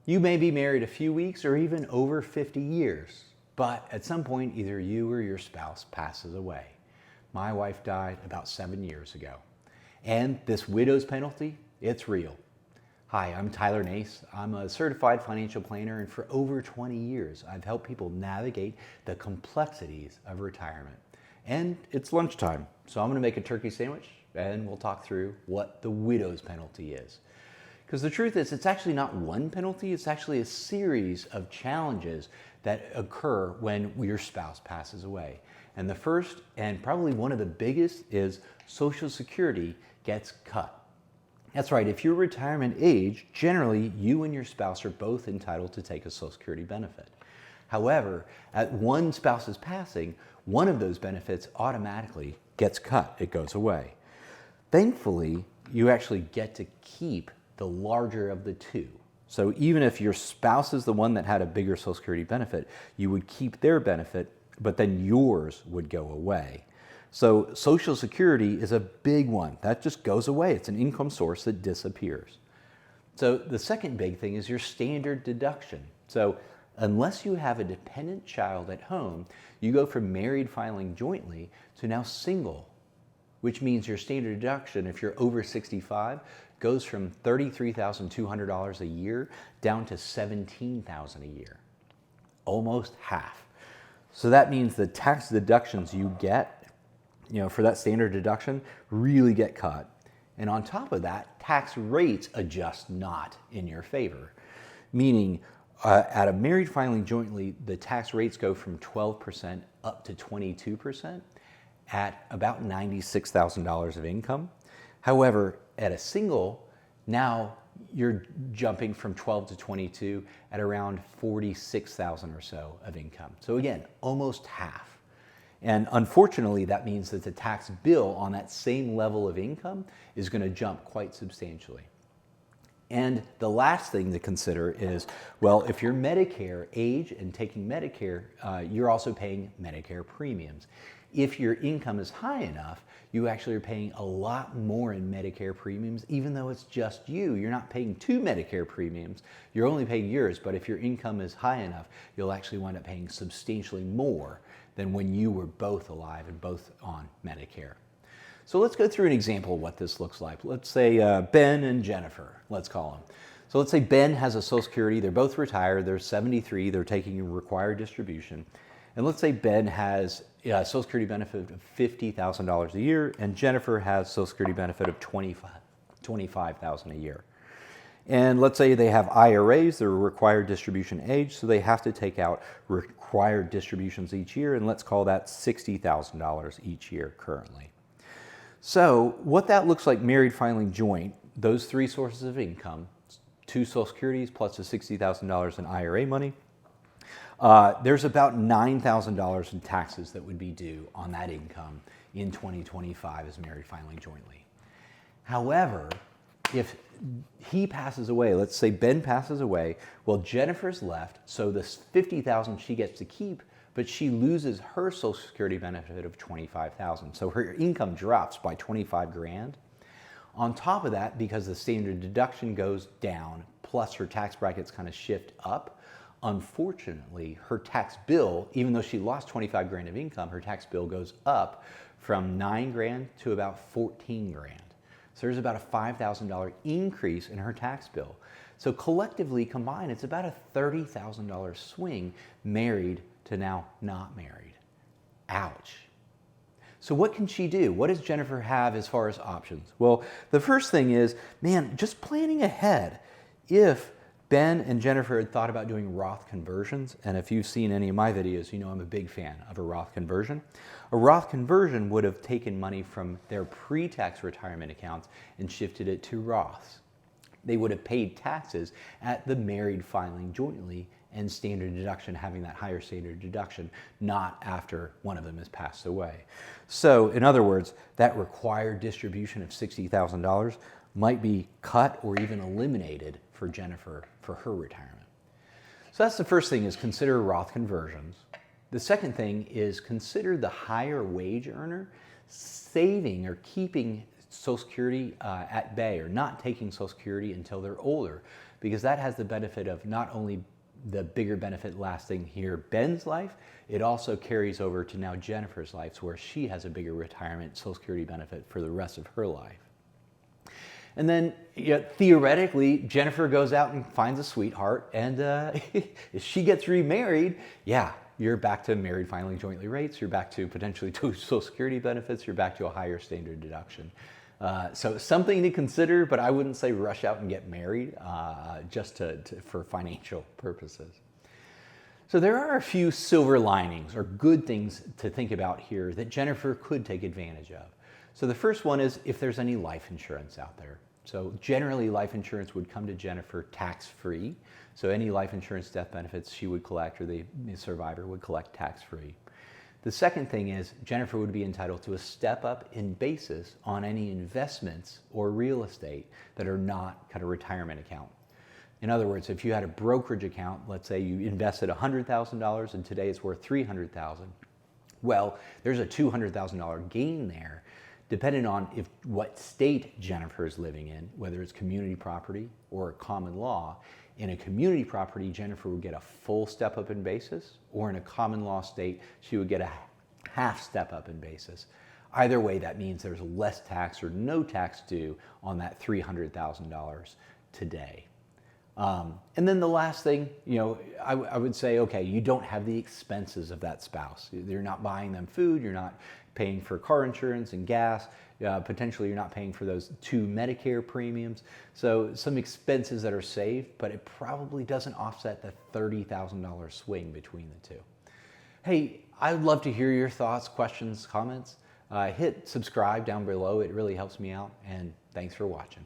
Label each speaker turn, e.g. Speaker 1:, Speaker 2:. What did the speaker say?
Speaker 1: You may be married a few weeks or even over 50 years, but at some point either you or your spouse passes away. My wife died about 7 years ago. And this widow's penalty, it's real. Hi, I'm Tyler Nace. I'm a certified financial planner, and for over 20 years, I've helped people navigate the complexities of retirement. And it's lunchtime, so I'm gonna make a turkey sandwich and we'll talk through what the widow's penalty is. Because the truth is, it's actually not one penalty, it's actually a series of challenges that occur when your spouse passes away. And the first, and probably one of the biggest, is Social Security gets cut. That's right, if you're retirement age, generally you and your spouse are both entitled to take a Social Security benefit. However, at one spouse's passing, one of those benefits automatically gets cut, it goes away. Thankfully, you actually get to keep the larger of the two. So even if your spouse is the one that had a bigger Social Security benefit, you would keep their benefit, but then yours would go away. So Social Security is a big one. That just goes away. It's an income source that disappears. So the second big thing is your standard deduction. So unless you have a dependent child at home, you go from married filing jointly to now single, which means your standard deduction, if you're over 65, goes from $33,200 a year down to $17,000 a year, almost half. So that means the tax deductions you get, for that standard deduction really get cut. And on top of that, tax rates adjust not in your favor, meaning at a married filing jointly, the tax rates go from 12% up to 22% at about $96,000 of income. However, at a single, now you're jumping from 12 to 22 at around 46,000 or so of income. So again, almost half. And unfortunately, that means that the tax bill on that same level of income is going to jump quite substantially. And the last thing to consider is, well, if you're Medicare age and taking Medicare, you're also paying Medicare premiums. If your income is high enough, you actually are paying a lot more in Medicare premiums, even though it's just you. You're not paying two Medicare premiums, you're only paying yours, but if your income is high enough, you'll actually wind up paying substantially more than when you were both alive and both on Medicare. So let's go through an example of what this looks like. Let's say Ben and Jennifer, let's call them. So let's say Ben has a Social Security, they're both retired, they're 73, they're taking a required distribution. And let's say Ben has a Social Security benefit of $50,000 a year, and Jennifer has Social Security benefit of $25,000 a year. And let's say they have IRAs, they're required distribution age, so they have to take out required distributions each year, and let's call that $60,000 each year currently. So what that looks like married filing joint, those three sources of income, two Social Securities plus the $60,000 in IRA money, there's about $9,000 in taxes that would be due on that income in 2025 as married filing jointly. However, if he passes away, let's say Ben passes away, well, Jennifer's left, so this $50,000 she gets to keep, but she loses her Social Security benefit of $25,000. So her income drops by 25 grand. On top of that, because the standard deduction goes down, plus her tax brackets kind of shift up, unfortunately, her tax bill, even though she lost 25 grand of income, her tax bill goes up from 9 grand to about 14 grand. So there's about a $5,000 increase in her tax bill. So collectively combined, it's about a $30,000 swing married to now not married. Ouch. So what can she do? What does Jennifer have as far as options? Well, the first thing is, just planning ahead. If Ben and Jennifer had thought about doing Roth conversions, and if you've seen any of my videos, you know I'm a big fan of a Roth conversion. A Roth conversion would have taken money from their pre-tax retirement accounts and shifted it to Roths. They would have paid taxes at the married filing jointly and standard deduction, having that higher standard deduction, not after one of them has passed away. So in other words, that required distribution of $60,000 might be cut or even eliminated for Jennifer for her retirement. So that's the first thing, is consider Roth conversions. The second thing is consider the higher wage earner saving or keeping Social Security at bay, or not taking Social Security until they're older. because that has the benefit of not only the bigger benefit lasting here Ben's life, it also carries over to now Jennifer's life, where she has a bigger retirement Social Security benefit for the rest of her life. And then theoretically, Jennifer goes out and finds a sweetheart, and if she gets remarried, yeah, you're back to married filing jointly rates, you're back to potentially two Social Security benefits, you're back to a higher standard deduction. So something to consider, but I wouldn't say rush out and get married just for financial purposes. So there are a few silver linings or good things to think about here that Jennifer could take advantage of. So the first one is if there's any life insurance out there. So generally life insurance would come to Jennifer tax-free. So any life insurance death benefits she would collect or the survivor would collect tax-free. The second thing is Jennifer would be entitled to a step up in basis on any investments or real estate that are not kind of retirement account. In other words, if you had a brokerage account, let's say you invested $100,000 and today it's worth $300,000, well, there's a $200,000 gain there, depending on what state Jennifer is living in, whether it's community property or common law. In a community property, Jennifer would get a full step up in basis, or in a common law state, she would get a half step up in basis. Either way, that means there's less tax or no tax due on that $300,000 today. And then the last thing, I would say, okay, you don't have the expenses of that spouse. You're not buying them food, you're not paying for car insurance and gas, potentially you're not paying for those 2 Medicare premiums. So some expenses that are saved, but it probably doesn't offset the $30,000 swing between the two. Hey, I'd love to hear your thoughts, questions, comments. Hit subscribe down below, it really helps me out, and thanks for watching.